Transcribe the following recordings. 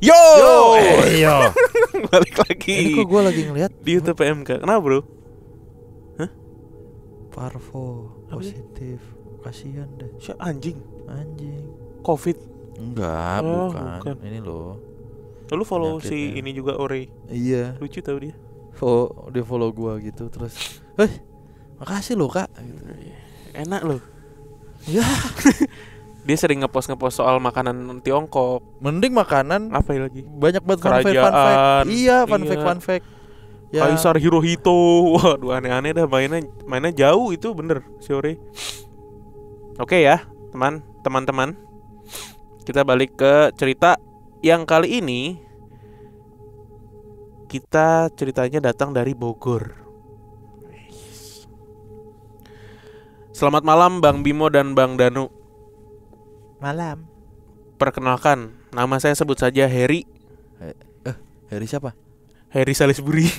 Yo, Yo. balik lagi. Ini kok gue lagi ngeliat di YouTube PMK. Kenapa bro? Parvo Apa sih? positif. Kasian deh Anjing anjing. Covid. Enggak, Oh, bukan. bukan. Ini loh. Lalu follow si Penyakitnya. ini juga Ore. Iya. Lucu tau dia. Dia follow gua gitu terus. Makasih loh kak. Gitu. Enak loh. Ya. Dia sering ngepost soal makanan Tiongkok. Mending makanan. Apa lagi? Banyak banget fun fact. Kerajaan. Iya, fun Iya. fact. Ya. Kaisar Hirohito. Waduh, aneh-aneh dah mainnya jauh itu bener si Ore. Oke ya, teman-teman. Kita balik ke cerita yang kali ini. Kita ceritanya datang dari Bogor. Selamat malam Bang Bimo dan Bang Danu. Malam. Perkenalkan, nama saya sebut saja Heri. Hari siapa? Heri Salisbury.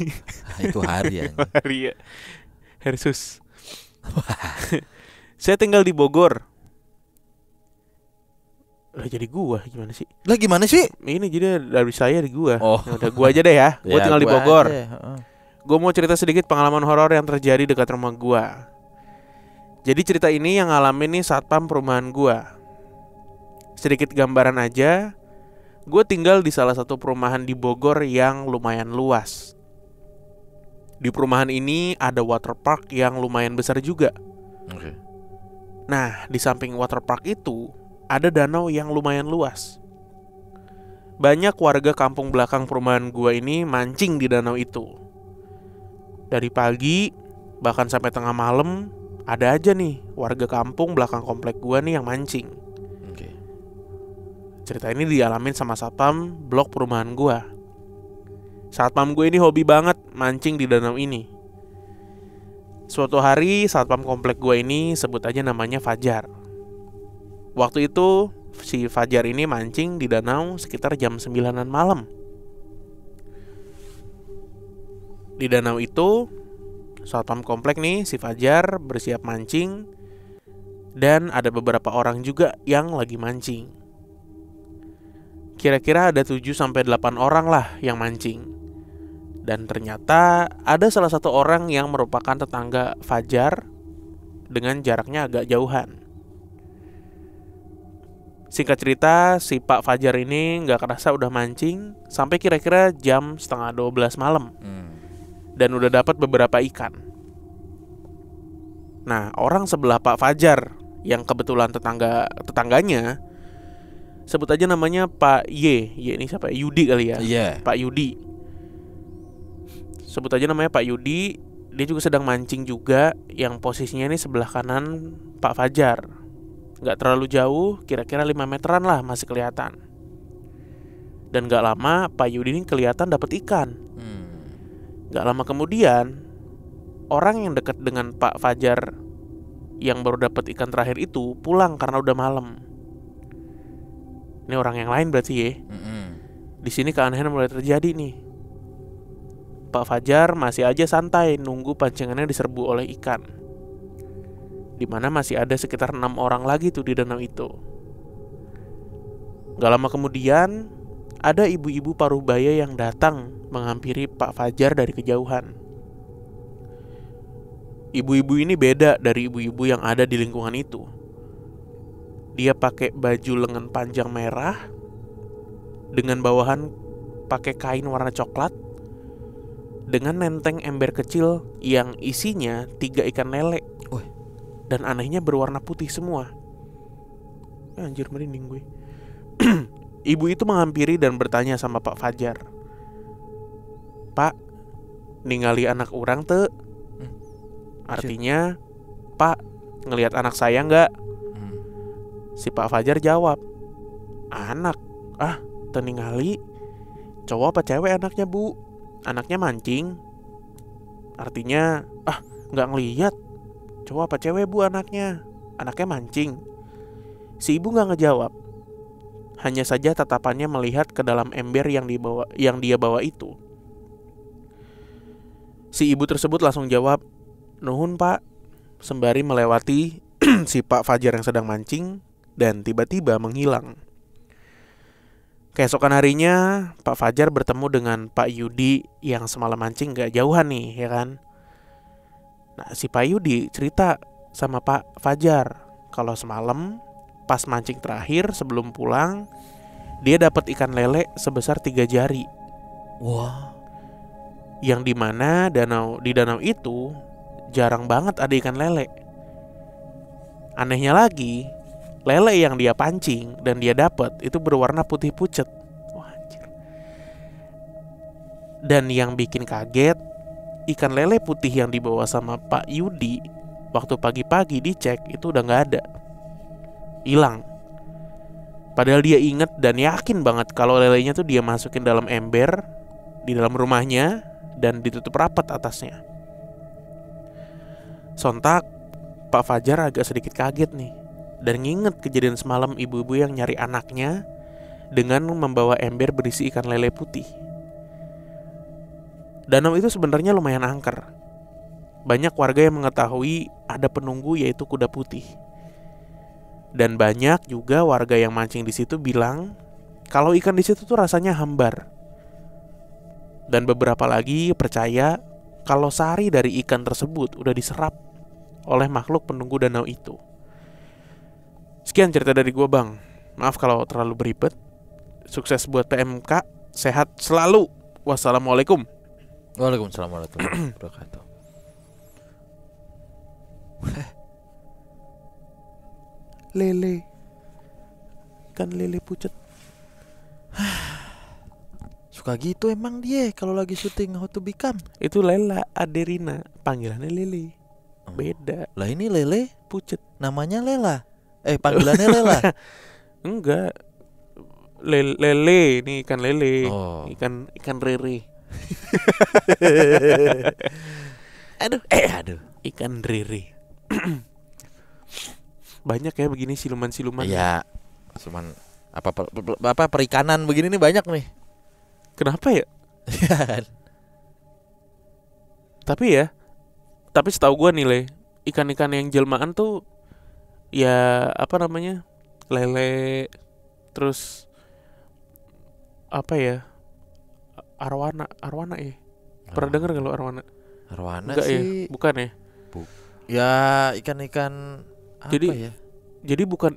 Itu hari ya. Heri ya. Hersus. Saya tinggal di Bogor. Lah jadi gua gimana sih? Lah gimana sih? Ini jadi dari saya di gua. Oh. Ya udah gua aja deh ya. Gua tinggal di gua Bogor. aja, heeh. Gua mau cerita sedikit pengalaman horor yang terjadi dekat rumah gua. Jadi cerita ini yang ngalamin nih satpam perumahan gua. Sedikit gambaran aja. Gue tinggal di salah satu perumahan di Bogor yang lumayan luas. Di perumahan ini ada waterpark yang lumayan besar juga. Oke. Nah, di samping waterpark itu ada danau yang lumayan luas. Banyak warga kampung belakang perumahan gua ini mancing di danau itu. Dari pagi bahkan sampai tengah malam ada aja nih warga kampung belakang komplek gua nih yang mancing. Oke. Cerita ini dialamin sama satpam blok perumahan gua. Satpam gue ini hobi banget mancing di danau ini. Suatu hari satpam komplek gua ini sebut aja namanya Fajar. Waktu itu si Fajar ini mancing di danau sekitar jam 9-an malam. Di danau itu satpam komplek nih si Fajar bersiap mancing. Dan ada beberapa orang juga yang lagi mancing. Kira-kira ada 7-8 orang lah yang mancing. Dan ternyata ada salah satu orang yang merupakan tetangga Fajar dengan jaraknya agak jauhan. Singkat cerita, si Pak Fajar ini gak kerasa udah mancing sampai kira-kira jam 11:30 malam. Dan udah dapat beberapa ikan. Nah, orang sebelah Pak Fajar yang kebetulan tetangganya, sebut aja namanya Pak Y. Ini siapa? Yudi kali ya. Iya. Pak Yudi. Sebut aja namanya Pak Yudi. Dia juga sedang mancing juga, yang posisinya ini sebelah kanan Pak Fajar. Gak terlalu jauh, kira-kira 5 meteran lah masih kelihatan. Dan gak lama Pak Yudi ini kelihatan dapat ikan. Gak lama kemudian, orang yang dekat dengan Pak Fajar yang baru dapat ikan terakhir itu pulang karena udah malam. Ini orang yang lain berarti ya. Di sini keanehan mulai terjadi nih. Pak Fajar masih aja santai nunggu pancingannya diserbu oleh ikan. Dimana masih ada sekitar 6 orang lagi tuh di danau itu. Gak lama kemudian ada ibu-ibu paruh baya yang datang menghampiri Pak Fajar dari kejauhan. Ibu-ibu ini beda dari ibu-ibu yang ada di lingkungan itu. Dia pakai baju lengan panjang merah dengan bawahan pakai kain warna coklat dengan nenteng ember kecil yang isinya 3 ikan lele. Dan anehnya berwarna putih semua. Anjir, merinding gue. Ibu itu menghampiri dan bertanya sama Pak Fajar, "Pak, ningali anak orang teu?" Artinya, "Pak, ngelihat anak saya nggak?" Si Pak Fajar jawab, "Anak? Teu ningali. Cowok apa cewek anaknya, Bu? Anaknya mancing." Artinya, nggak ngelihat. "Cowok apa cewek, Bu, anaknya? Anaknya mancing." Si ibu nggak ngejawab. Hanya saja tatapannya melihat ke dalam ember yang dia bawa itu. Si ibu tersebut langsung jawab, "Nuhun, Pak," sembari melewati si Pak Fajar yang sedang mancing dan tiba-tiba menghilang. Keesokan harinya Pak Fajar bertemu dengan Pak Yudi yang semalam mancing gak jauhan nih, ya kan. Nah, si Pak Yudi cerita sama Pak Fajar kalau semalam pas mancing terakhir sebelum pulang, dia dapat ikan lele sebesar 3 jari. Wah. Yang dimana di danau itu jarang banget ada ikan lele. Anehnya lagi, lele yang dia pancing dan dia dapat itu berwarna putih pucet. Wah, anjir. Dan yang bikin kaget, ikan lele putih yang dibawa sama Pak Yudi waktu pagi-pagi dicek itu udah gak ada, hilang. Padahal dia inget dan yakin banget kalau lelenya tuh dia masukin dalam ember di dalam rumahnya dan ditutup rapat atasnya. Sontak Pak Fajar agak sedikit kaget nih dan nginget kejadian semalam ibu-ibu yang nyari anaknya dengan membawa ember berisi ikan lele putih. Danau itu sebenarnya lumayan angker. Banyak warga yang mengetahui ada penunggu yaitu kuda putih. Dan banyak juga warga yang mancing di situ bilang kalau ikan di situ tuh rasanya hambar. Dan beberapa lagi percaya kalau sari dari ikan tersebut udah diserap oleh makhluk penunggu danau itu. Sekian cerita dari gua, Bang. Maaf kalau terlalu beribet. Sukses buat PMK, sehat selalu. Wassalamualaikum. Waalaikumsalam warahmatullahi wabarakatuh. Lele. Ikan lele pucet. Suka gitu emang dia kalau lagi syuting How to Become. Itu Lela Aderina, panggilannya Lele. Beda. Lah ini Lele Pucet. namanya Lela. Panggilannya Lela. Enggak. Lele, ini ikan lele. Oh. Ikan rere. Aduh. Ikan rere. Banyak ya begini siluman-siluman. Iya. Cuman apa perikanan begini nih banyak nih. Kenapa ya? Iya kan? Tapi setahu gua nih, Le, ikan-ikan yang jelmaan tuh ya apa namanya? Lele, terus apa ya? Arwana ya. Pernah denger gak lo arwana? Arwana Enggak sih. Ya? Bukan ya? Ya ikan-ikan apa ya? Jadi bukan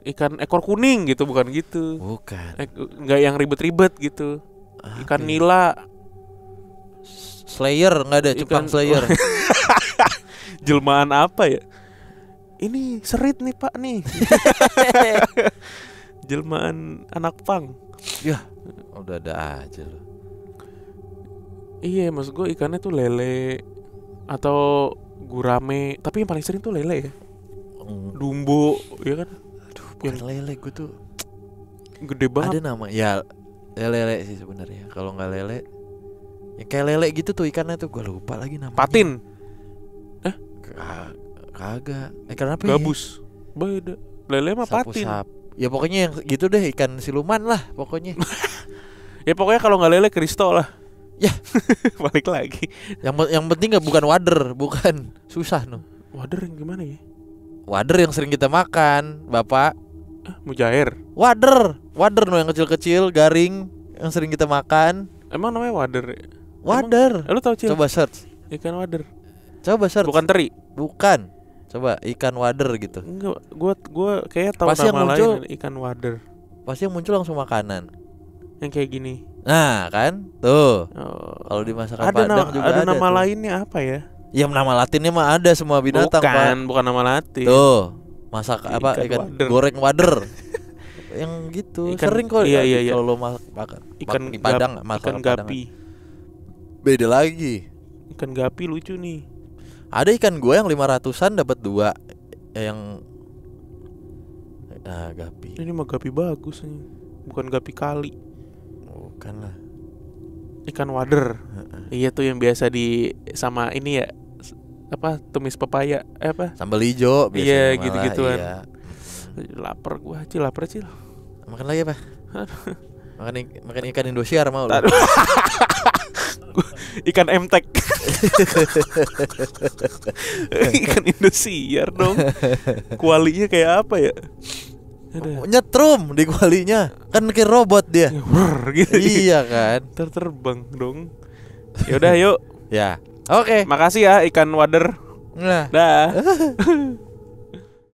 ikan ekor kuning gitu, bukan gitu. Bukan. Enggak yang ribet-ribet gitu. Ikan Apa ya? nila. Slayer, nggak ada Jepang Slayer. Jelmaan apa ya? Ini serit nih Pak nih. Jelmaan anak pang. Ya, udah ada aja loh. Iya, maksud gue ikannya tuh lele atau gurame. Tapi yang paling sering tuh lele ya. Dumbo, ya kan? Aduh, bukan lele, gue tuh gede banget. ada nama ya lele sih sebenarnya. Kalau nggak lele, yang kayak lele gitu tuh ikannya tuh gue lupa lagi namanya. Patin. Kagak. Kenapa Gabus. Beda. Lele mah patin. Ya pokoknya yang gitu deh, ikan siluman lah pokoknya. Ya pokoknya kalau nggak lele Kristo lah. Ya. Balik lagi. Yang penting nggak bukan wader, bukan susah no. Wader yang gimana ya? Wader yang sering kita makan, Bapak. Mujair. Wader no yang kecil-kecil, garing, yang sering kita makan. Emang namanya wader? Wader. Lu tahu Cil? Coba search. Ikan wader. Coba search. Bukan teri. Bukan. Coba ikan wader gitu. Enggak, gua kayak tahu Pasti nama yang muncul, lain ikan wader. Pasti yang muncul langsung makanan. Yang kayak gini. Nah, kan? Tuh. Oh. Kalau di masakan Padang juga ada nama tuh. lainnya apa ya? Ya nama latinnya mah ada semua binatang, Pak. Bukan nama latin. Tuh. Masak apa? Ikan wader. goreng wader. Yang gitu. Sering kok. Iya. Kalau lo makan Ikan di Padang, ikan gapi. Beda lagi. Ikan gapi lucu nih. Ada ikan gua yang 500-an dapat 2. Yang gapi. Ini mah gapi bagus nih. Bukan gapi kali. Bukan lah. Ikan wader. Iya tuh yang biasa sama ini ya. Apa? Tumis pepaya. Apa? Sambal hijau biasanya. Iya, malah, gitu-gituan. Iya. Lapar gua, lapar Cil. Makan lagi apa? makan ikan Indosiar mau lu. Ikan emtek. Ikan Indosiar dong. Kualinya kayak apa ya? nyetrum di kualinya. Kan kayak robot dia. Gitu. Iya kan. Terbang dong. Yaudah yuk. Ya. Oke. Makasih ya ikan wader. Nah. Dah.